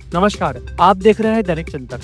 नमस्कार, आप देख रहे हैं दैनिक चिंतक।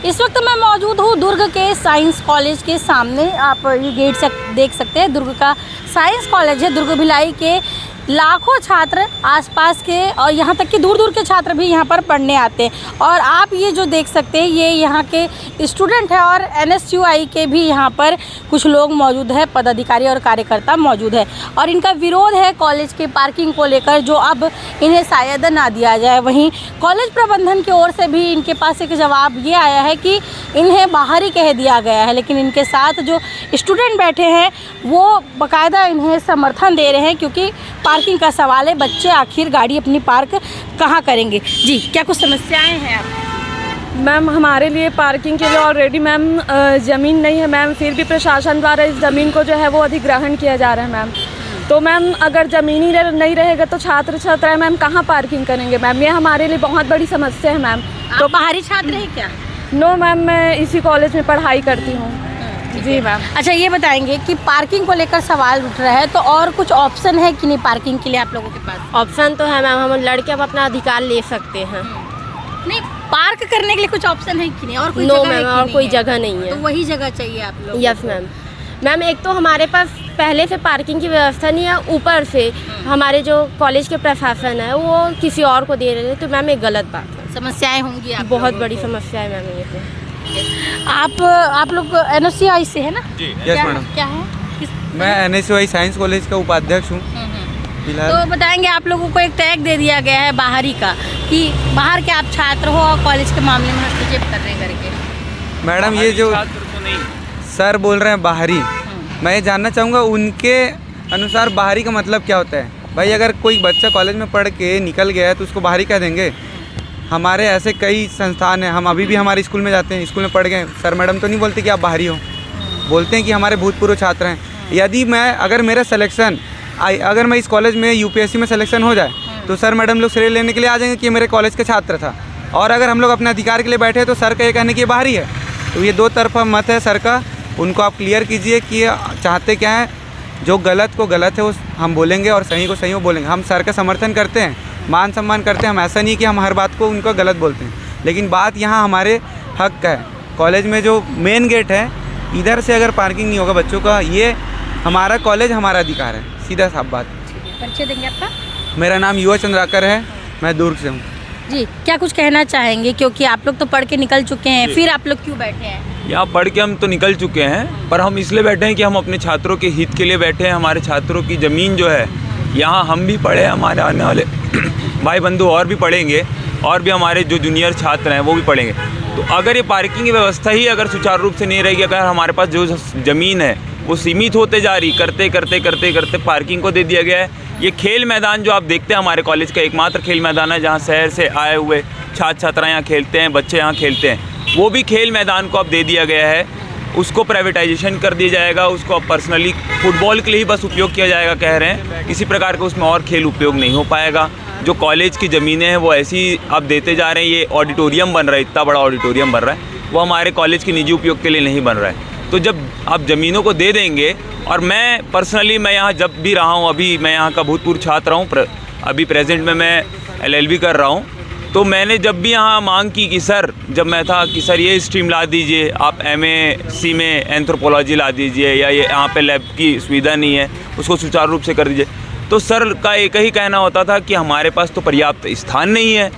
इस वक्त मैं मौजूद हूँ दुर्ग के साइंस कॉलेज के सामने। आप ये गेट से देख सकते हैं, दुर्ग का साइंस कॉलेज है। दुर्ग भिलाई के लाखों छात्र आसपास के और यहाँ तक कि दूर दूर के छात्र भी यहाँ पर पढ़ने आते हैं। और आप ये जो देख सकते हैं, ये यहाँ के स्टूडेंट हैं और NSUI के भी यहाँ पर कुछ लोग मौजूद है, पदाधिकारी और कार्यकर्ता मौजूद है। और इनका विरोध है कॉलेज के पार्किंग को लेकर, जो अब इन्हें शायद ना दिया जाए। वहीं कॉलेज प्रबंधन की ओर से भी इनके पास एक जवाब ये आया है कि इन्हें बाहर ही कह दिया गया है। लेकिन इनके साथ जो स्टूडेंट बैठे हैं वो बाकायदा इन्हें समर्थन दे रहे हैं, क्योंकि पार्किंग का सवाल है। बच्चे आखिर गाड़ी अपनी पार्क कहाँ करेंगे? जी, क्या कुछ समस्याएं हैं आप? मैम, हमारे लिए पार्किंग के लिए ऑलरेडी मैम ज़मीन नहीं है मैम, फिर भी प्रशासन द्वारा इस ज़मीन को जो है वो अधिग्रहण किया जा रहा है मैम। तो मैम अगर ज़मीन ही नहीं रहेगा तो छात्र छात्राएं मैम कहाँ पार्किंग करेंगे मैम? ये हमारे लिए बहुत बड़ी समस्या है मैम। तो बाहरी छात्र हैं क्या? नो मैम, मैं इसी कॉलेज में पढ़ाई करती हूँ। जी मैम। अच्छा, ये बताएंगे कि पार्किंग को लेकर सवाल उठ रहा है, तो और कुछ ऑप्शन है कि नहीं पार्किंग के लिए आप लोगों के पास? ऑप्शन तो है मैम, हम लड़के अब अपना अधिकार ले सकते हैं। नहीं, पार्क करने के लिए कुछ ऑप्शन है कि नहीं? और कोई नो जगह है मैम, कि और नहीं कोई है? जगह नहीं है। तो वही जगह चाहिए आप लोग? Yes ma'am. मैम, एक तो हमारे पास पहले से पार्किंग की व्यवस्था नहीं है, ऊपर से हमारे जो कॉलेज के प्रशासन है वो किसी और को दे रहे हैं, तो मैम एक गलत बात है। समस्याएं होंगी आप बहुत बड़ी समस्या है मैम ये तो। आप लोग NSUI से है ना? जी, क्या, यस मैडम। क्या है? मैं NSUI साइंस कॉलेज का उपाध्यक्ष हूँ फिलहाल। तो बताएंगे, आप लोगों को एक टैग दे दिया गया है बाहरी का कि बाहर के आप छात्र हो और कॉलेज के मामले में हस्तक्षेप कर रहे हैं करके। मैडम, ये जो सर बोल रहे हैं बाहरी, मैं ये जानना चाहूँगा उनके अनुसार बाहरी का मतलब क्या होता है? भाई, अगर कोई बच्चा कॉलेज में पढ़ के निकल गया है तो उसको बाहरी कह देंगे? हमारे ऐसे कई संस्थान हैं, हम अभी भी हमारे स्कूल में जाते हैं, स्कूल में पढ़ गए, सर मैडम तो नहीं बोलते कि आप बाहरी हो, बोलते हैं कि हमारे भूतपूर्व छात्र हैं। यदि अगर मेरा सिलेक्शन अगर मैं इस कॉलेज में UPSC में सिलेक्शन हो जाए तो सर मैडम लोग श्रेय लेने के लिए आ जाएंगे कि मेरे कॉलेज का छात्र था। और अगर हम लोग अपने अधिकार के लिए बैठे तो सर का ये कहने की ये बाहरी है। तो ये दो तरफा मत है सर का, उनको आप क्लियर कीजिए कि चाहते क्या हैं। जो गलत को गलत है वो हम बोलेंगे और सही को सही वो बोलेंगे। हम सर का समर्थन करते हैं, मान सम्मान करते हैं। हम ऐसा नहीं कि हम हर बात को उनको गलत बोलते हैं, लेकिन बात यहाँ हमारे हक का है। कॉलेज में जो मेन गेट है, इधर से अगर पार्किंग नहीं होगा बच्चों का, ये हमारा कॉलेज हमारा अधिकार है, सीधा साफ बात। परिचय देंगे आपका? मेरा नाम युवा चंद्राकर है, मैं दुर्ग से हूँ। जी, क्या कुछ कहना चाहेंगे? क्योंकि आप लोग तो पढ़ के निकल चुके हैं, फिर आप लोग क्यों बैठे हैं? यहाँ पढ़ के हम तो निकल चुके हैं, पर हम इसलिए बैठे हैं कि हम अपने छात्रों के हित के लिए बैठे हैं। हमारे छात्रों की ज़मीन जो है, यहाँ हम भी पढ़े, हमारे आने वाले भाई बंधु और भी पढ़ेंगे, और भी हमारे जो जूनियर छात्र हैं वो भी पढ़ेंगे। तो अगर ये पार्किंग की व्यवस्था ही अगर सुचारू रूप से नहीं रहेगी, अगर हमारे पास जो ज़मीन है वो सीमित होते जा रही, करते करते करते करते पार्किंग को दे दिया गया है। ये खेल मैदान जो आप देखते हैं, हमारे कॉलेज का एकमात्र खेल मैदान है जहाँ शहर से आए हुए छात्र छात्राएँ यहाँ खेलते हैं, बच्चे यहाँ खेलते हैं। वो भी खेल मैदान को अब दे दिया गया है, उसको प्राइवेटाइजेशन कर दिया जाएगा, उसको अब पर्सनली फुटबॉल के लिए ही बस उपयोग किया जाएगा कह रहे हैं। किसी प्रकार का उसमें और खेल उपयोग नहीं हो पाएगा। जो कॉलेज की ज़मीनें हैं वो ऐसी अब देते जा रहे हैं। ये ऑडिटोरियम बन रहा है, इतना बड़ा ऑडिटोरियम बन रहा है, वो हमारे कॉलेज के निजी उपयोग के लिए नहीं बन रहा है। तो जब आप ज़मीनों को दे देंगे, और मैं पर्सनली मैं यहाँ जब भी रहा हूँ, अभी मैं यहाँ का भूतपूर्व छात्र हूँ, अभी प्रेजेंट में मैं LLB कर रहा हूँ, तो मैंने जब भी यहाँ मांग की कि सर, जब मैं था कि सर ये स्ट्रीम ला दीजिए, आप MAC में एंथ्रोपोलॉजी ला दीजिए, या ये यहाँ पे लैब की सुविधा नहीं है उसको सुचारू रूप से कर दीजिए, तो सर का एक ही कहना होता था कि हमारे पास तो पर्याप्त स्थान नहीं है,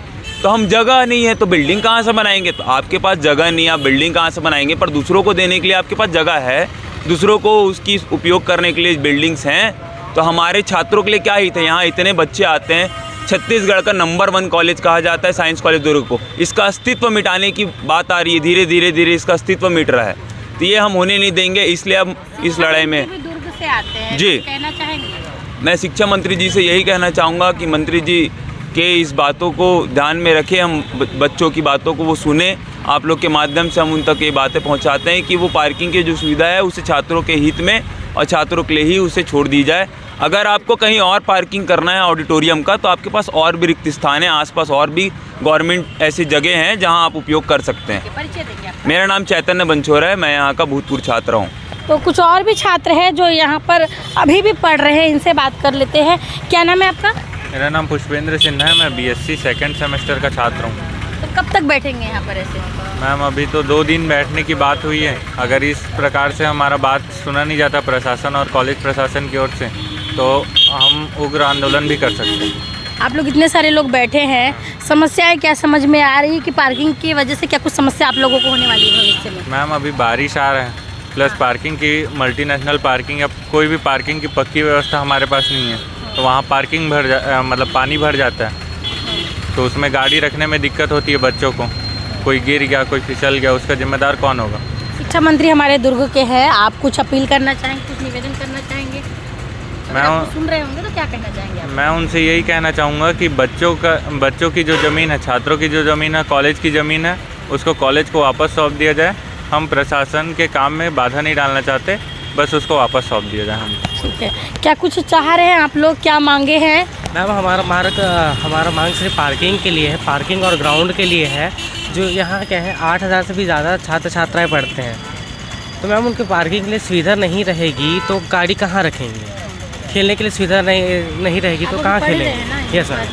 तो हम जगह नहीं है तो बिल्डिंग कहाँ से बनाएंगे। तो आपके पास जगह नहीं है, आप बिल्डिंग कहाँ से बनाएंगे, पर दूसरों को देने के लिए आपके पास जगह है, दूसरों को उसकी उपयोग करने के लिए बिल्डिंग्स हैं। तो हमारे छात्रों के लिए क्या ही थे, यहाँ इतने बच्चे आते हैं। छत्तीसगढ़ का नंबर 1 कॉलेज कहा जाता है साइंस कॉलेज दुर्ग को। इसका अस्तित्व मिटाने की बात आ रही है, धीरे धीरे धीरे इसका अस्तित्व मिट रहा है, तो ये हम होने नहीं देंगे। इसलिए अब इस लड़ाई में दुर्ग से आते हैं, जी कहना चाहेंगे? मैं शिक्षा मंत्री जी से यही कहना चाहूँगा कि मंत्री जी के इस बातों को ध्यान में रखें, हम बच्चों की बातों को वो सुने। आप लोग के माध्यम से हम उन तक ये बातें पहुँचाते हैं कि वो पार्किंग की जो सुविधा है उसे छात्रों के हित में और छात्रों के लिए ही उसे छोड़ दी जाए। अगर आपको कहीं और पार्किंग करना है ऑडिटोरियम का तो आपके पास और भी रिक्त स्थान है, आसपास और भी गवर्नमेंट ऐसी जगह हैं जहां आप उपयोग कर सकते हैं। परिचय देंगे आप। मेरा नाम चैतन्य बंछोरा है, मैं यहाँ का भूतपूर्व छात्र हूँ। तो कुछ और भी छात्र हैं जो यहाँ पर अभी भी पढ़ रहे हैं, इनसे बात कर लेते हैं। क्या नाम है आपका? मेरा नाम पुष्पेंद्र सिन्हा है, मैं बीएससी सेकंड सेमेस्टर का छात्र हूँ। तो कब तक बैठेंगे यहाँ पर ऐसे? मैम अभी तो 2 दिन बैठने की बात हुई है, अगर इस प्रकार से हमारा बात सुना नहीं जाता प्रशासन और कॉलेज प्रशासन की ओर से तो हम उग्र आंदोलन भी कर सकते हैं। आप लोग इतने सारे लोग बैठे हैं, समस्याएं क्या समझ में आ रही है कि पार्किंग की वजह से क्या कुछ समस्या आप लोगों को होने वाली है भविष्य में? मैम अभी बारिश आ रहा है, प्लस पार्किंग की मल्टीनेशनल पार्किंग या कोई भी पार्किंग की पक्की व्यवस्था हमारे पास नहीं है, तो वहाँ पार्किंग मतलब पानी भर जाता है, तो उसमें गाड़ी रखने में दिक्कत होती है बच्चों को। कोई गिर गया, कोई फिसल गया, उसका जिम्मेदार कौन होगा? शिक्षा मंत्री हमारे दुर्ग के हैं, आप कुछ अपील करना चाहेंगे, कुछ निवेदन करना चाहेंगे? अगर आप सुन रहे होंगे तो क्या कहना चाहेंगे आप? मैं उनसे यही कहना चाहूँगा कि बच्चों की जो ज़मीन है, छात्रों की जो ज़मीन है, कॉलेज की ज़मीन है, उसको कॉलेज को वापस सौंप दिया जाए। हम प्रशासन के काम में बाधा नहीं डालना चाहते, बस उसको वापस सौंप दिया जाए। हम ठीक है, क्या कुछ चाह रहे हैं आप लोग, क्या मांगे हैं? मैम हमारा मांग सिर्फ पार्किंग के लिए है, पार्किंग और ग्राउंड के लिए है। जो यहाँ क्या है 8000 से भी ज़्यादा छात्र छात्राएँ पढ़ते हैं, तो मैम उनके पार्किंग के लिए सुविधा नहीं रहेगी तो गाड़ी कहाँ रखेंगे? खेलने के लिए सुविधा नहीं रहेगी तो कहाँ खेलेंगे? यस सर,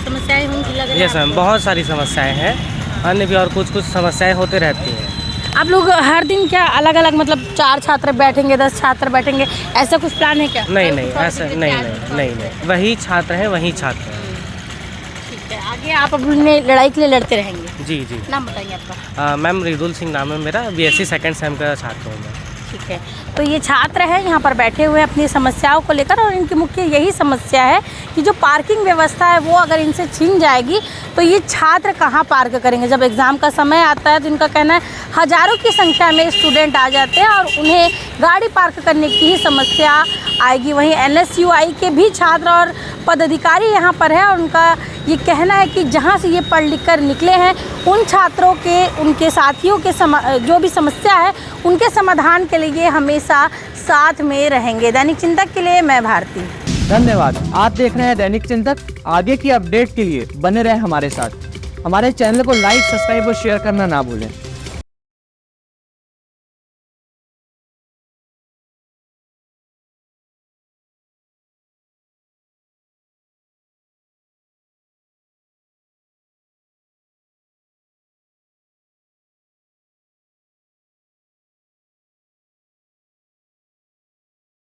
समस्याएं होंगी लग रही है यस मैम, बहुत सारी समस्याएँ हैं, अन्य भी और कुछ समस्याएँ होते रहती हैं। आप लोग हर दिन क्या अलग अलग मतलब 4 छात्र बैठेंगे, 10 छात्र बैठेंगे, ऐसा कुछ प्लान है क्या? नहीं ऐसा नहीं, वही छात्र हैं वही छात्र हैं। ठीक है, आगे आप अपने लड़ाई के लिए लड़ते रहेंगे? जी। नाम बताइए आपका? मैम रिदुल सिंह नाम है मेरा, बीएससी सेकंड सेम का छात्र हूँ मैं। ठीक है, तो ये छात्र हैं यहाँ पर बैठे हुए अपनी समस्याओं को लेकर, और इनकी मुख्य यही समस्या है कि जो पार्किंग व्यवस्था है वो अगर इनसे छीन जाएगी तो ये छात्र कहाँ पार्क करेंगे। जब एग्ज़ाम का समय आता है तो इनका कहना है हज़ारों की संख्या में स्टूडेंट आ जाते हैं और उन्हें गाड़ी पार्क करने की ही समस्या आएगी। वहीं NSUI के भी छात्र और पदाधिकारी यहाँ पर है और उनका ये कहना है कि जहाँ से ये पढ़ लिख कर निकले हैं उन छात्रों के, उनके साथियों के जो भी समस्या है उनके समाधान के लिए हमेशा साथ में रहेंगे। दैनिक चिंतक के लिए मैं भारती। धन्यवाद। आप देख रहे हैं दैनिक चिंतक। आगे की अपडेट के लिए बने रहें हमारे साथ। हमारे चैनल को लाइक, सब्सक्राइब और शेयर करना ना भूलें।